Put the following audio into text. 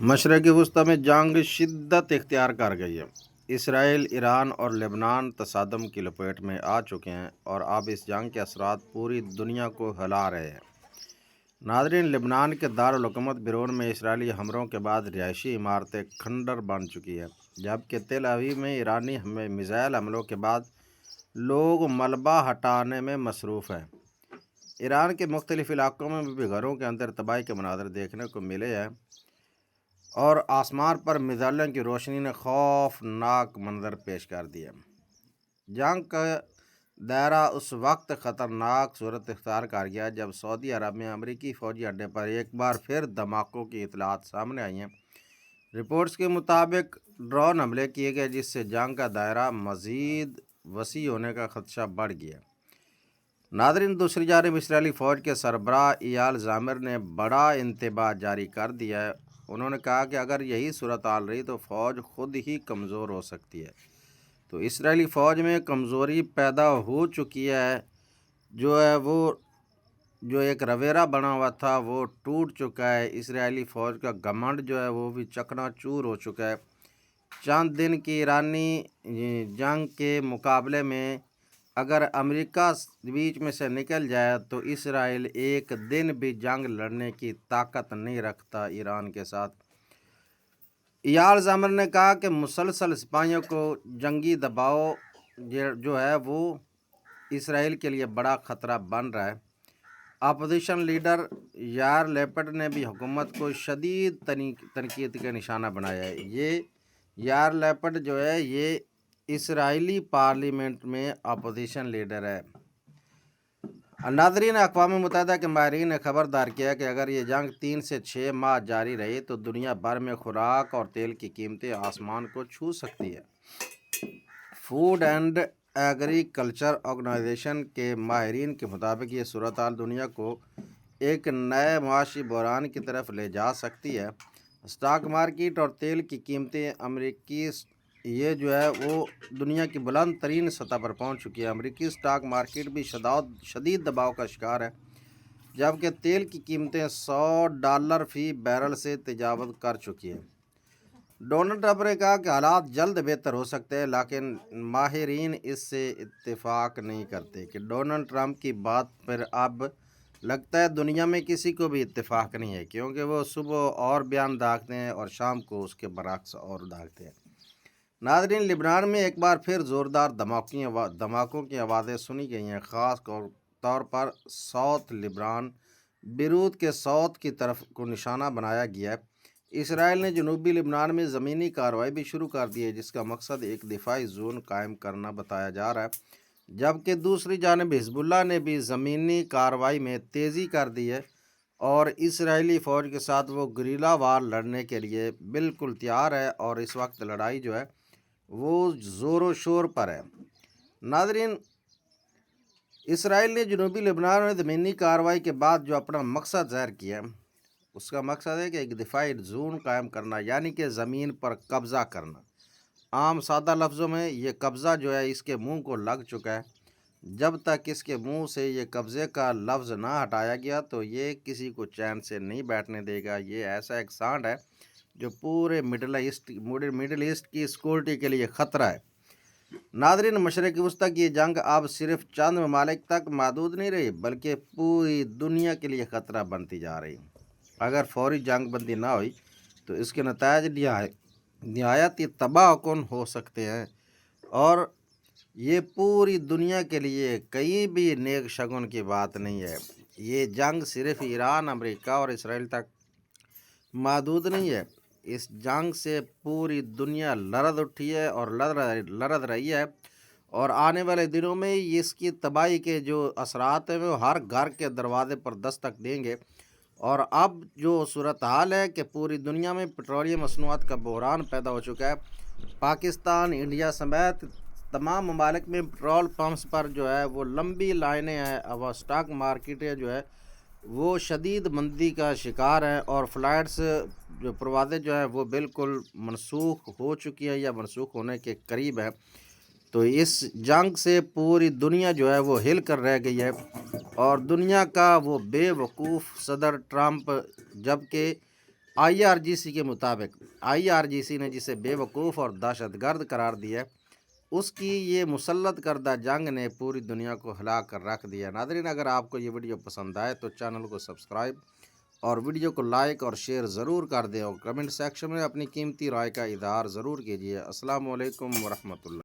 مشرق وسطی میں جنگ شدت اختیار کر گئی ہے۔ اسرائیل، ایران اور لبنان تصادم کی لپیٹ میں آ چکے ہیں اور اب اس جنگ کے اثرات پوری دنیا کو ہلا رہے ہیں۔ ناظرین، لبنان کے دارالحکومت بیرون میں اسرائیلی حملوں کے بعد رہائشی عمارتیں کھنڈر بن چکی ہیں، جبکہ تل ابیب میں ایرانی میزائل حملوں کے بعد لوگ ملبہ ہٹانے میں مصروف ہیں۔ ایران کے مختلف علاقوں میں بھی گھروں کے اندر تباہی کے مناظر دیکھنے کو ملے ہیں اور آسمان پر میزائلوں کی روشنی نے خوفناک منظر پیش کر دیا۔ جنگ کا دائرہ اس وقت خطرناک صورت اختیار کر گیا جب سعودی عرب میں امریکی فوجی اڈے پر ایک بار پھر دھماکوں کی اطلاعات سامنے آئی ہیں۔ رپورٹس کے مطابق ڈرون حملے کیے گئے، جس سے جنگ کا دائرہ مزید وسیع ہونے کا خدشہ بڑھ گیا۔ ناظرین، دوسری جانب اسرائیلی فوج کے سربراہ ایال زامر نے بڑا انتباہ جاری کر دیا ہے۔ انہوں نے کہا کہ اگر یہی صورتحال رہی تو فوج خود ہی کمزور ہو سکتی ہے۔ تو اسرائیلی فوج میں کمزوری پیدا ہو چکی ہے، جو ایک رویہ بنا ہوا تھا وہ ٹوٹ چکا ہے۔ اسرائیلی فوج کا گھمنڈ وہ بھی چکنا چور ہو چکا ہے۔ چند دن کی ایرانی جنگ کے مقابلے میں اگر امریکہ بیچ میں سے نکل جائے تو اسرائیل ایک دن بھی جنگ لڑنے کی طاقت نہیں رکھتا ایران کے ساتھ۔ ایال زامر نے کہا کہ مسلسل سپاہیوں کو جنگی دباؤ وہ اسرائیل کے لیے بڑا خطرہ بن رہا ہے۔ اپوزیشن لیڈر یار لیپڈ نے بھی حکومت کو شدید تنقید کا نشانہ بنایا ہے۔ یہ یار لیپڈ یہ اسرائیلی پارلیمنٹ میں اپوزیشن لیڈر ہے۔ ناظرین، اقوام متحدہ کے ماہرین نے خبردار کیا کہ اگر یہ جنگ 3 سے 6 ماہ جاری رہی تو دنیا بھر میں خوراک اور تیل کی قیمتیں آسمان کو چھو سکتی ہیں۔ فوڈ اینڈ ایگریکلچر آرگنائزیشن کے ماہرین کے مطابق یہ صورتحال دنیا کو ایک نئے معاشی بحران کی طرف لے جا سکتی ہے۔ اسٹاک مارکیٹ اور تیل کی قیمتیں امریکی وہ دنیا کی بلند ترین سطح پر پہنچ چکی ہے۔ امریکی اسٹاک مارکیٹ بھی شدید دباؤ کا شکار ہے، جبکہ تیل کی قیمتیں $100 فی بیرل سے تجاوز کر چکی ہیں۔ ڈونلڈ ٹرمپ نے کہا کہ حالات جلد بہتر ہو سکتے ہیں، لیکن ماہرین اس سے اتفاق نہیں کرتے کہ ڈونلڈ ٹرمپ کی بات پر اب لگتا ہے دنیا میں کسی کو بھی اتفاق نہیں ہے، کیونکہ وہ صبح اور بیان داغتے ہیں اور شام کو اس کے برعکس اور داغتے ہیں۔ ناظرین، لبنان میں ایک بار پھر زوردار دھماکوں کی آوازیں سنی گئی ہیں، خاص طور پر ساؤتھ لبنان، بیروت کے ساؤتھ کی طرف کو نشانہ بنایا گیا ہے۔ اسرائیل نے جنوبی لبنان میں زمینی کارروائی بھی شروع کر دی ہے، جس کا مقصد ایک دفاعی زون قائم کرنا بتایا جا رہا ہے، جبکہ دوسری جانب حزب اللہ نے بھی زمینی کارروائی میں تیزی کر دی ہے اور اسرائیلی فوج کے ساتھ وہ گریلا وار لڑنے کے لیے بالکل تیار ہے اور اس وقت لڑائی وہ زور و شور پر ہے۔ ناظرین، اسرائیل نے جنوبی لبنان میں زمینی کارروائی کے بعد جو اپنا مقصد ظاہر کیا ہے، اس کا مقصد ہے کہ ایک دفاعی زون قائم کرنا، یعنی کہ زمین پر قبضہ کرنا۔ عام سادہ لفظوں میں یہ قبضہ اس کے منہ کو لگ چکا ہے۔ جب تک اس کے منہ سے یہ قبضے کا لفظ نہ ہٹایا گیا تو یہ کسی کو چین سے نہیں بیٹھنے دے گا۔ یہ ایسا ایک سانڈ ہے جو پورے مڈل ایسٹ کی سیکورٹی کے لیے خطرہ ہے۔ ناظرین، مشرق وسطی کی یہ جنگ اب صرف چند ممالک تک محدود نہیں رہی، بلکہ پوری دنیا کے لیے خطرہ بنتی جا رہی ہے۔ اگر فوری جنگ بندی نہ ہوئی تو اس کے نتائج نہایت ہی تباہ کن ہو سکتے ہیں اور یہ پوری دنیا کے لیے کہیں بھی نیک شگن کی بات نہیں ہے۔ یہ جنگ صرف ایران، امریکہ اور اسرائیل تک محدود نہیں ہے۔ اس جنگ سے پوری دنیا لرز اٹھی ہے اور لرز رہی ہے، اور آنے والے دنوں میں اس کی تباہی کے جو اثرات ہیں وہ ہر گھر کے دروازے پر دستک دیں گے۔ اور اب جو صورتحال ہے کہ پوری دنیا میں پیٹرولیم مصنوعات کا بحران پیدا ہو چکا ہے۔ پاکستان، انڈیا سمیت تمام ممالک میں پیٹرول پمپس پر وہ لمبی لائنیں ہیں، اور اسٹاک مارکیٹیں وہ شدید مندی کا شکار ہیں، اور فلائٹس پروازیں وہ بالکل منسوخ ہو چکی ہیں یا منسوخ ہونے کے قریب ہیں۔ تو اس جنگ سے پوری دنیا وہ ہل کر رہ گئی ہے، اور دنیا کا وہ بے وقوف صدر ٹرمپ، جبکہ IRGC کے مطابق IRGC نے جسے بیوقوف اور دہشت گرد قرار دیا ہے، اس کی یہ مسلط کردہ جنگ نے پوری دنیا کو ہلا کر رکھ دیا۔ ناظرین، اگر آپ کو یہ ویڈیو پسند آئے تو چینل کو سبسکرائب اور ویڈیو کو لائک اور شیئر ضرور کر دیں، اور کمنٹ سیکشن میں اپنی قیمتی رائے کا اظہار ضرور کیجیے۔ السلام علیکم ورحمۃ اللہ۔